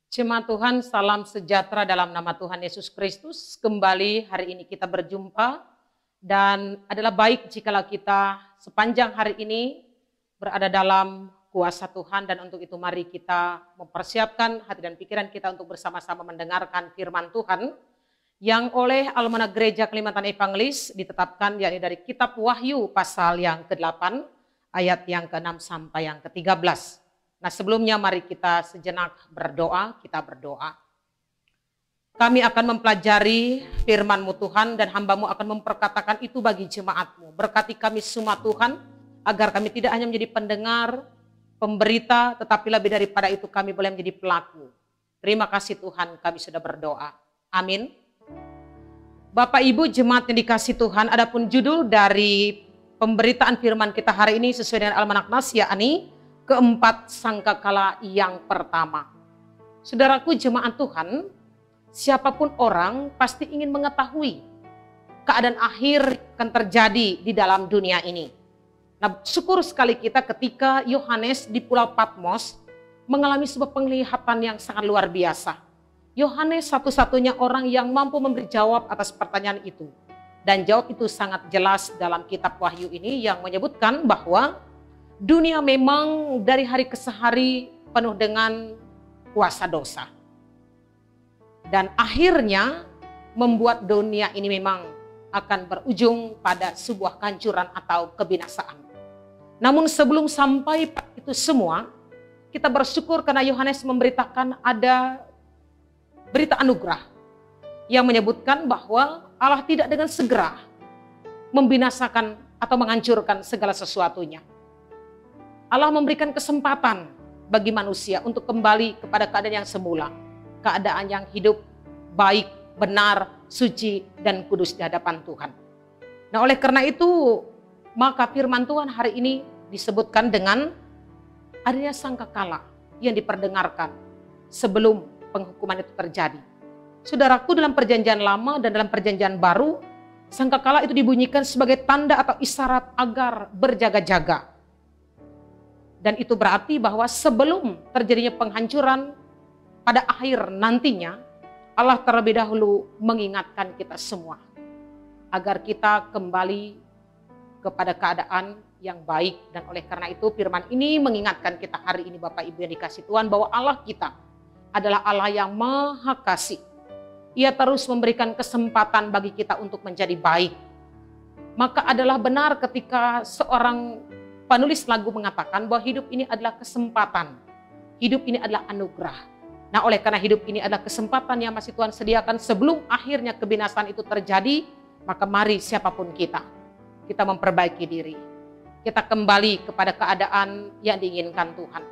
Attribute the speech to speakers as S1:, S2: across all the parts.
S1: Jemaat Tuhan, salam sejahtera dalam nama Tuhan Yesus Kristus. Kembali hari ini kita berjumpa dan adalah baik jikalau kita sepanjang hari ini berada dalam kuasa Tuhan, dan untuk itu mari kita mempersiapkan hati dan pikiran kita untuk bersama-sama mendengarkan firman Tuhan yang oleh Almanak Gereja Kalimantan Evangelis ditetapkan, yakni dari kitab Wahyu pasal yang ke-8 ayat yang ke-6 sampai yang ke-13. Nah, sebelumnya mari kita sejenak berdoa, kita berdoa. Kami akan mempelajari firman-Mu Tuhan, dan hamba-Mu akan memperkatakan itu bagi jemaat-Mu. Berkati kami semua Tuhan, agar kami tidak hanya menjadi pendengar, pemberita, tetapi lebih daripada itu kami boleh menjadi pelaku. Terima kasih Tuhan, kami sudah berdoa. Amin. Bapak Ibu jemaat yang dikasih Tuhan, adapun judul dari pemberitaan firman kita hari ini sesuai dengan Almanak Nas, yakni keempat sangkakala yang pertama. Saudaraku jemaat Tuhan, siapapun orang pasti ingin mengetahui keadaan akhir akan terjadi di dalam dunia ini. Nah, syukur sekali kita ketika Yohanes di Pulau Patmos mengalami sebuah penglihatan yang sangat luar biasa. Yohanes satu-satunya orang yang mampu memberi jawab atas pertanyaan itu. Dan jawab itu sangat jelas dalam kitab Wahyu ini yang menyebutkan bahwa dunia memang dari hari ke hari penuh dengan kuasa dosa. Dan akhirnya membuat dunia ini memang akan berujung pada sebuah kehancuran atau kebinasaan. Namun sebelum sampai itu semua, kita bersyukur karena Yohanes memberitakan ada berita anugerah yang menyebutkan bahwa Allah tidak dengan segera membinasakan atau menghancurkan segala sesuatunya. Allah memberikan kesempatan bagi manusia untuk kembali kepada keadaan yang semula. Keadaan yang hidup, baik, benar, suci, dan kudus di hadapan Tuhan. Nah, oleh karena itu, maka firman Tuhan hari ini disebutkan dengan adanya sangkakala yang diperdengarkan sebelum penghukuman itu terjadi. Saudaraku, dalam perjanjian lama dan dalam perjanjian baru, sangkakala itu dibunyikan sebagai tanda atau isyarat agar berjaga-jaga. Dan itu berarti bahwa sebelum terjadinya penghancuran pada akhir nantinya, Allah terlebih dahulu mengingatkan kita semua agar kita kembali kepada keadaan yang baik. Dan oleh karena itu firman ini mengingatkan kita hari ini Bapak Ibu yang dikasih Tuhan bahwa Allah kita adalah Allah yang Maha Kasih. Ia terus memberikan kesempatan bagi kita untuk menjadi baik. Maka adalah benar ketika seorang penulis lagu mengatakan bahwa hidup ini adalah kesempatan. Hidup ini adalah anugerah. Nah, oleh karena hidup ini adalah kesempatan yang masih Tuhan sediakan sebelum akhirnya kebinasaan itu terjadi, maka mari siapapun kita memperbaiki diri. Kita kembali kepada keadaan yang diinginkan Tuhan.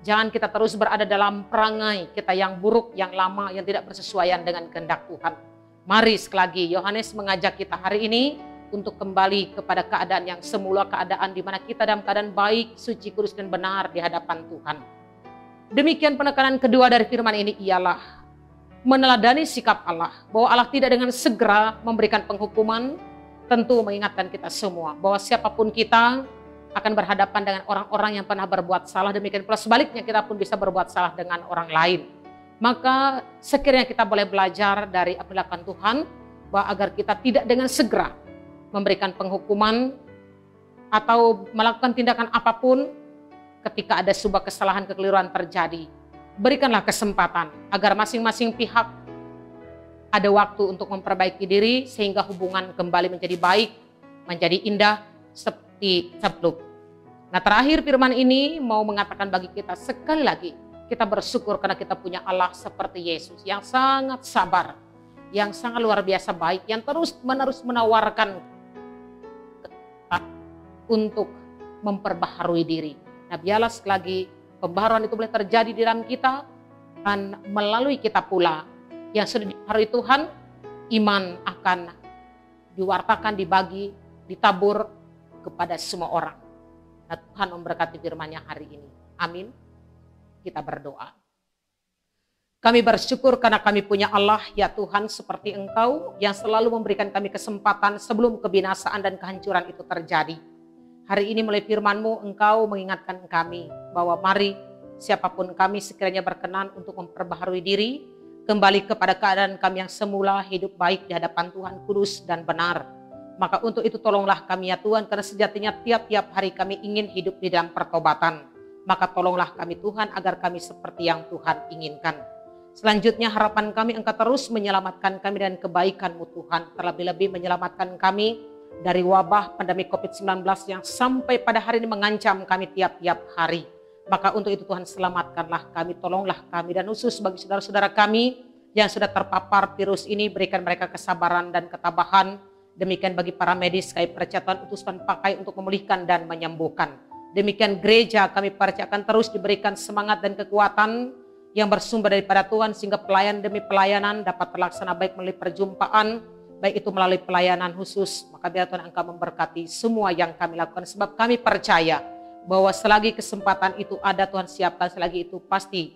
S1: Jangan kita terus berada dalam perangai kita yang buruk, yang lama, yang tidak bersesuaian dengan kehendak Tuhan. Mari sekali lagi Yohanes mengajak kita hari ini untuk kembali kepada keadaan yang semula, keadaan di mana kita dalam keadaan baik, suci, kudus, dan benar di hadapan Tuhan. Demikian penekanan kedua dari firman ini ialah meneladani sikap Allah, bahwa Allah tidak dengan segera memberikan penghukuman, tentu mengingatkan kita semua bahwa siapapun kita akan berhadapan dengan orang-orang yang pernah berbuat salah, demikian pula sebaliknya kita pun bisa berbuat salah dengan orang lain. Maka sekiranya kita boleh belajar dari apa yang dilakukan Tuhan, bahwa agar kita tidak dengan segera memberikan penghukuman atau melakukan tindakan apapun ketika ada sebuah kesalahan kekeliruan terjadi. Berikanlah kesempatan agar masing-masing pihak ada waktu untuk memperbaiki diri sehingga hubungan kembali menjadi baik, menjadi indah seperti sebelum. Nah, terakhir firman ini mau mengatakan bagi kita sekali lagi, kita bersyukur karena kita punya Allah seperti Yesus yang sangat sabar, yang sangat luar biasa baik, yang terus-menerus menawarkan untuk memperbaharui diri. Nah, biarlah sekali lagi pembaharuan itu boleh terjadi di dalam kita, dan melalui kita pula yang sudah dibaharui Tuhan, iman akan diwartakan, dibagi, ditabur kepada semua orang. Nah, Tuhan memberkati firman-Nya hari ini. Amin. Kita berdoa. Kami bersyukur karena kami punya Allah, ya Tuhan, seperti Engkau yang selalu memberikan kami kesempatan sebelum kebinasaan dan kehancuran itu terjadi. Hari ini melalui firman-Mu, Engkau mengingatkan kami bahwa mari siapapun kami sekiranya berkenan untuk memperbaharui diri, kembali kepada keadaan kami yang semula, hidup baik di hadapan Tuhan, kudus dan benar. Maka untuk itu tolonglah kami ya Tuhan, karena sejatinya tiap-tiap hari kami ingin hidup di dalam pertobatan. Maka tolonglah kami Tuhan, agar kami seperti yang Tuhan inginkan. Selanjutnya harapan kami Engkau terus menyelamatkan kami dan kebaikan-Mu Tuhan, terlebih-lebih menyelamatkan kami dari wabah pandemi COVID-19 yang sampai pada hari ini mengancam kami tiap-tiap hari. Maka untuk itu Tuhan selamatkanlah kami, tolonglah kami, dan khusus bagi saudara-saudara kami yang sudah terpapar virus ini, berikan mereka kesabaran dan ketabahan. Demikian bagi para medis, kami percaya utusan pakai untuk memulihkan dan menyembuhkan. Demikian gereja kami percaya akan terus diberikan semangat dan kekuatan yang bersumber daripada Tuhan, sehingga pelayan demi pelayanan dapat terlaksana baik melalui perjumpaan, baik itu melalui pelayanan khusus. Maka biar Tuhan Engkau memberkati semua yang kami lakukan, sebab kami percaya bahwa selagi kesempatan itu ada, Tuhan siapkan, selagi itu pasti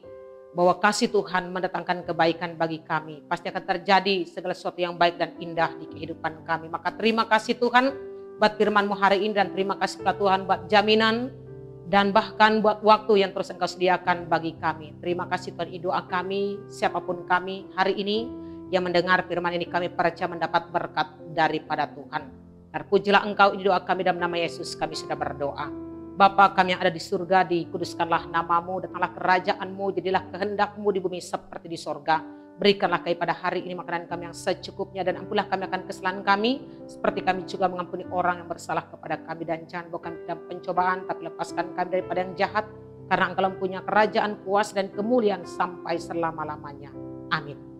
S1: bahwa kasih Tuhan mendatangkan kebaikan bagi kami. Pasti akan terjadi segala sesuatu yang baik dan indah di kehidupan kami. Maka terima kasih Tuhan buat firman-Mu hari ini, dan terima kasih Tuhan buat jaminan dan bahkan buat waktu yang terus Engkau sediakan bagi kami. Terima kasih Tuhan, doa kami, siapapun kami hari ini yang mendengar firman ini, kami percaya mendapat berkat daripada Tuhan. Terpujilah Engkau, ini doa kami dalam nama Yesus kami sudah berdoa. Bapa kami yang ada di surga, dikuduskanlah nama-Mu, datanglah kerajaan-Mu, jadilah kehendak-Mu di bumi seperti di sorga. Berikanlah kami pada hari ini makanan kami yang secukupnya, dan ampunilah kami akan kesalahan kami, seperti kami juga mengampuni orang yang bersalah kepada kami. Dan jangan bawa kami dalam pencobaan, tapi lepaskan kami daripada yang jahat, karena Engkau mempunyai kerajaan, kuasa dan kemuliaan sampai selama-lamanya. Amin.